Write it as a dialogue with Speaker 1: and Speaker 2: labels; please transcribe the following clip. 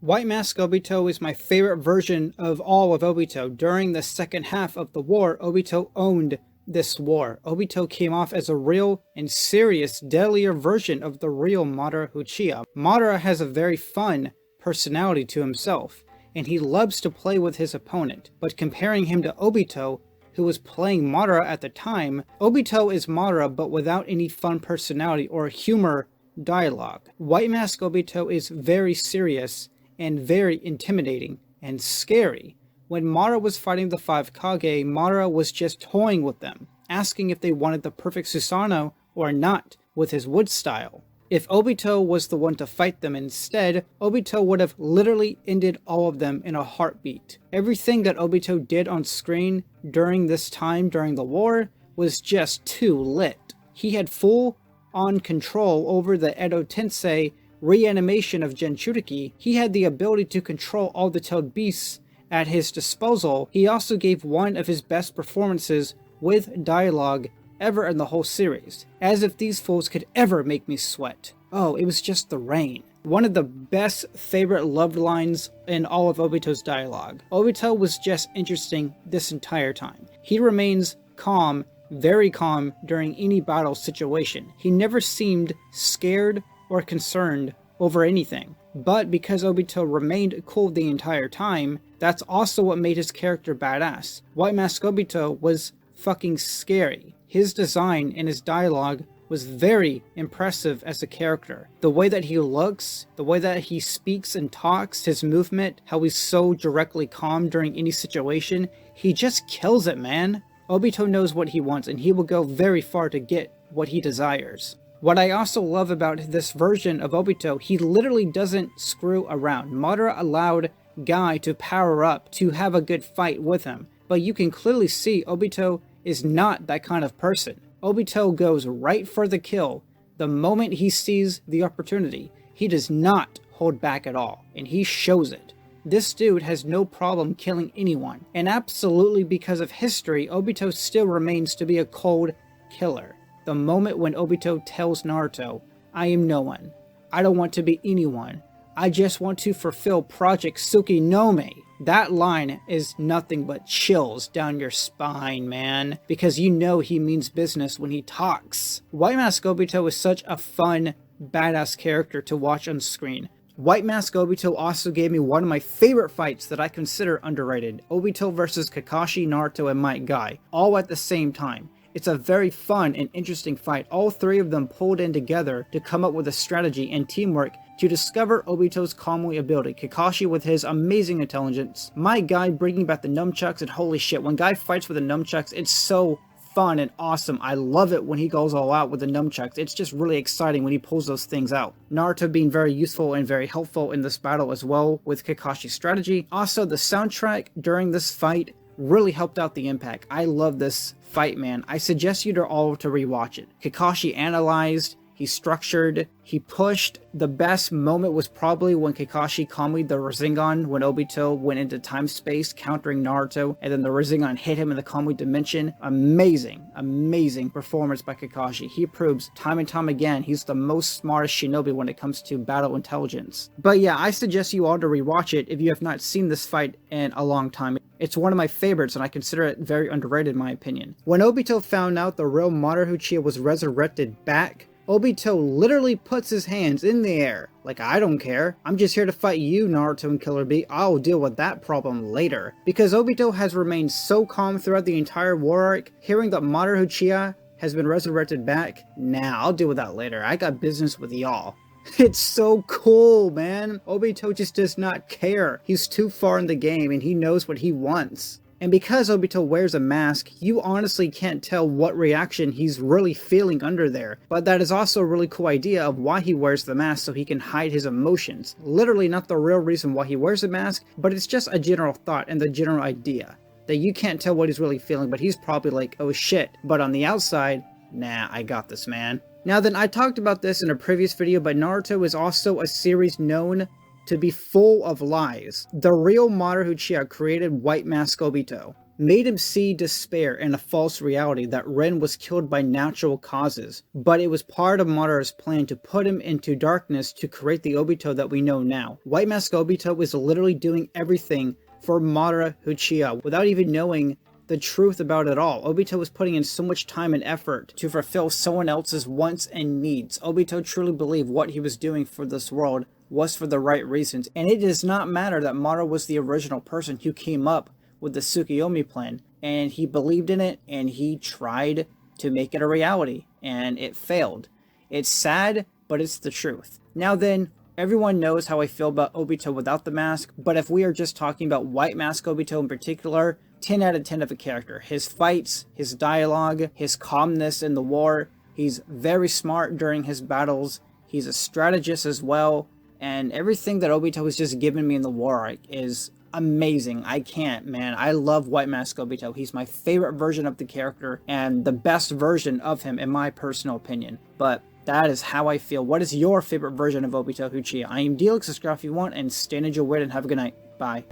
Speaker 1: White Mask Obito is my favorite version of all of Obito. During the second half of the war, Obito owned this war. Obito came off as a real and serious, deadlier version of the real Madara Uchiha. Madara has a very fun personality to himself, and he loves to play with his opponent. But comparing him to Obito, who was playing Madara at the time, Obito is Madara but without any fun personality or humor dialogue. White Mask Obito is very serious and very intimidating and scary. When Madara was fighting the 5 Kage, Madara was just toying with them, asking if they wanted the perfect Susanoo or not with his wood style. If Obito was the one to fight them instead, Obito would have literally ended all of them in a heartbeat. Everything that Obito did on screen during this time during the war was just too lit. He had full-on control over the Edo Tensei reanimation of Jinchuriki. He had the ability to control all the tailed beasts at his disposal. He also gave one of his best performances with dialogue ever in the whole series. As if these fools could ever make me sweat. Oh, it was just the rain. One of the best favorite loved lines in all of Obito's dialogue. Obito was just interesting this entire time. He remains calm, very calm during any battle situation. He never seemed scared or concerned over anything. But because Obito remained cool the entire time, that's also what made his character badass. White Mask Obito was fucking scary. His design and his dialogue was very impressive as a character. The way that he looks, the way that he speaks and talks, his movement, how he's so directly calm during any situation, he just kills it, man. Obito knows what he wants and he will go very far to get what he desires. What I also love about this version of Obito, he literally doesn't screw around. Madara allowed Guy to power up, to have a good fight with him. But you can clearly see Obito is not that kind of person. Obito goes right for the kill the moment he sees the opportunity. He does not hold back at all, and he shows it. This dude has no problem killing anyone. And absolutely because of history, Obito still remains to be a cold killer. The moment when Obito tells Naruto, "I am no one. I don't want to be anyone. I just want to fulfill Project Tsukinome." That line is nothing but chills down your spine, man, because you know he means business when he talks. White Mask Obito is such a fun, badass character to watch on screen. White Mask Obito also gave me one of my favorite fights that I consider underrated. Obito versus Kakashi, Naruto, and Might Guy, all at the same time. It's a very fun and interesting fight. All three of them pulled in together to come up with a strategy and teamwork to discover Obito's Kamui ability. Kakashi with his amazing intelligence, Might Guy bringing back the nunchucks, and holy shit, when Guy fights with the nunchucks, it's so fun and awesome. I love it when he goes all out with the nunchucks. It's just really exciting when he pulls those things out. Naruto being very useful and very helpful in this battle as well with Kakashi's strategy. Also, the soundtrack during this fight really helped out the impact. I love this fight, man. I suggest you to all to rewatch it. Kakashi analyzed, he structured, he pushed. The best moment was probably when Kakashi Kamui the Rasengan, when Obito went into time-space countering Naruto, and then the Rasengan hit him in the Kamui dimension. Amazing, amazing performance by Kakashi. He proves time and time again he's the most smartest shinobi when it comes to battle intelligence. But yeah, I suggest you all to rewatch it if you have not seen this fight in a long time. It's one of my favorites, and I consider it very underrated in my opinion. When Obito found out the real Madara Uchiha was resurrected back, Obito literally puts his hands in the air. Like, I don't care. I'm just here to fight you, Naruto and Killer Bee. I'll deal with that problem later. Because Obito has remained so calm throughout the entire war arc, hearing that Madara Uchiha has been resurrected back, nah, I'll deal with that later. I got business with y'all. It's so cool, man. Obito just does not care. He's too far in the game and he knows what he wants. And because Obito wears a mask, you honestly can't tell what reaction he's really feeling under there. But that is also a really cool idea of why he wears the mask, so he can hide his emotions. Literally not the real reason why he wears a mask, but it's just a general thought and the general idea. That you can't tell what he's really feeling, but he's probably like, oh shit. But on the outside, nah, I got this, man. Now then, I talked about this in a previous video, but Naruto is also a series known to be full of lies. The real Madara Uchiha created White Mask Obito. made him see despair in a false reality that Ren was killed by natural causes. But it was part of Madara's plan to put him into darkness to create the Obito that we know now. White Mask Obito was literally doing everything for Madara Uchiha without even knowing the truth about it all. Obito was putting in so much time and effort to fulfill someone else's wants and needs. Obito truly believed what he was doing for this world was for the right reasons, and it does not matter that Madara was the original person who came up with the Tsukuyomi plan, and he believed in it, and he tried to make it a reality, and it failed. It's sad, but it's the truth. Now then, everyone knows how I feel about Obito without the mask, but if we are just talking about White Mask Obito in particular, 10 out of 10 of a character. His fights, his dialogue, his calmness in the war, he's very smart during his battles, he's a strategist as well, and everything that Obito has just given me in the war arc is amazing. I can't, man. I love White Mask Obito. He's my favorite version of the character, and the best version of him in my personal opinion. But that is how I feel. What is your favorite version of Obito Uchiha? I am Delix. Subscribe if you want, and stay ninja weird and have a good night. Bye.